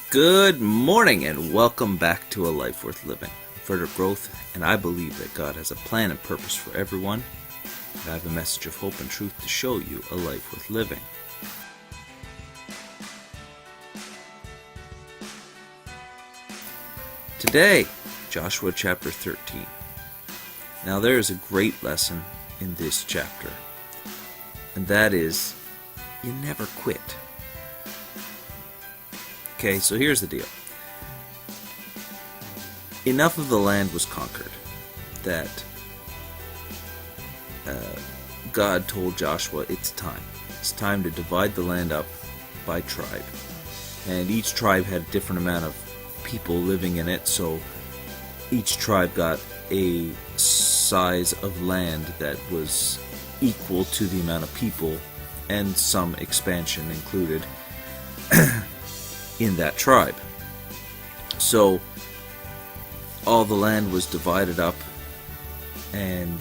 Good morning and welcome back to A Life Worth Living. I'm Frederick Growth, and I believe that God has a plan and purpose for everyone. And I have a message of hope and truth to show you a life worth living. Today, Joshua chapter 13. Now there is a great lesson in this chapter, and that is, you never quit. Okay, so here's the deal. Enough of the land was conquered that God told Joshua it's time. It's time to divide the land up by tribe. And each tribe had a different amount of people living in it, so each tribe got a size of land that was equal to the amount of people, and some expansion included in that tribe. So all the land was divided up, and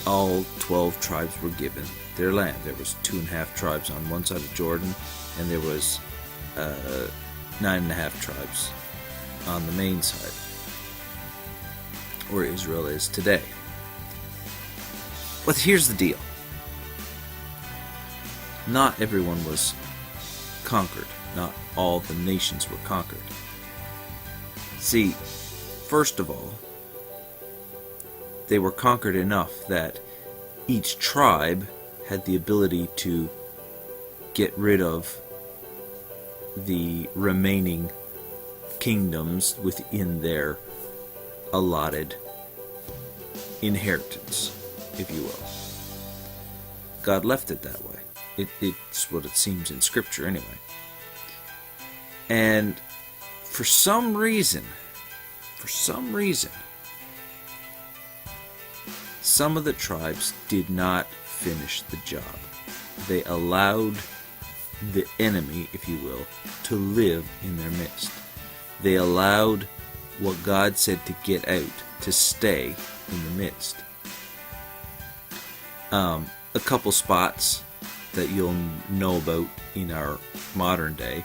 all 12 tribes were given their land. There was 2.5 tribes on one side of Jordan, and there was 9.5 tribes on the main side, where Israel is today. But here's the deal. Not everyone was conquered. Not all the nations were conquered. See, first of all, they were conquered enough that each tribe had the ability to get rid of the remaining kingdoms within their allotted inheritance, if you will. God left it that way. It's what it seems in Scripture anyway. And for some reason, some of the tribes did not finish the job. They allowed the enemy, if you will, to live in their midst. They allowed what God said to get out to stay in the midst. A couple spots that you'll know about in our modern day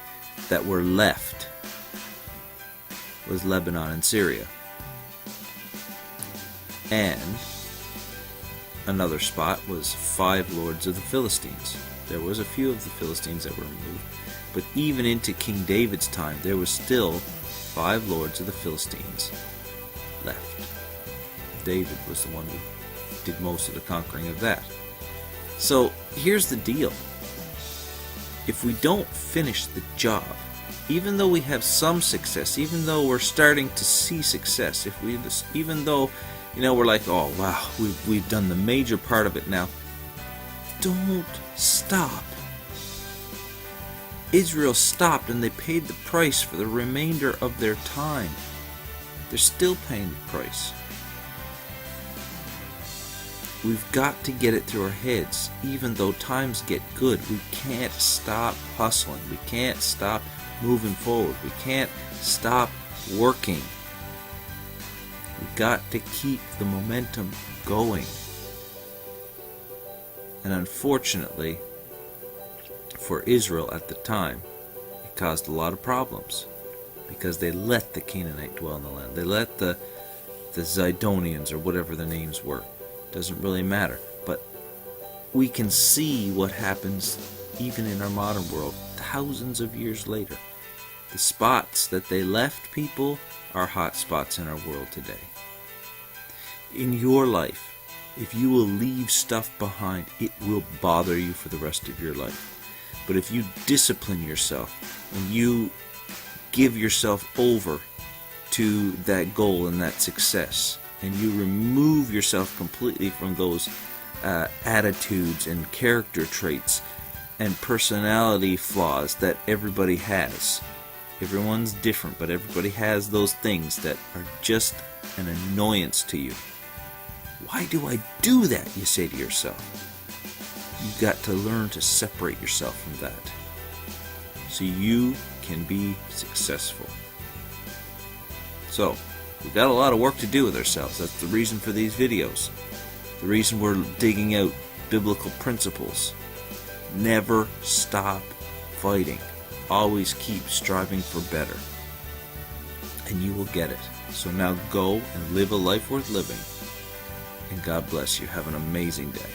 that were left was Lebanon and Syria. And another spot was 5 lords of the Philistines. There was a few of the Philistines that were removed, but even into King David's time, there was still 5 lords of the Philistines left. David was the one who did most of the conquering of that. So here's the deal. If we don't finish the job, even though we have some success, even though we're starting to see success, even though we're like, oh wow, we've done the major part of it now, don't stop. Israel stopped, and they paid the price for the remainder of their time. They're still paying the price. We've got to get it through our heads. Even though times get good, we can't stop hustling. We can't stop moving forward. We can't stop working. We've got to keep the momentum going. And unfortunately, for Israel at the time, it caused a lot of problems, because they let the Canaanite dwell in the land. They let the Zidonians, or whatever the names were. Doesn't really matter. But we can see what happens even in our modern world thousands of years later. The spots that they left people are hot spots in our world today. In your life, if you will leave stuff behind, it will bother you for the rest of your life. But if you discipline yourself and you give yourself over to that goal and that success, and you remove yourself completely from those attitudes and character traits and personality flaws that everybody has. Everyone's different, but everybody has those things that are just an annoyance to you. Why do I do that, you say to yourself. You've got to learn to separate yourself from that so you can be successful. So, we've got a lot of work to do with ourselves. That's the reason for these videos. The reason we're digging out biblical principles. Never stop fighting. always keep striving for better, and you will get it. So now go and live a life worth living, and God bless you. Have an amazing day.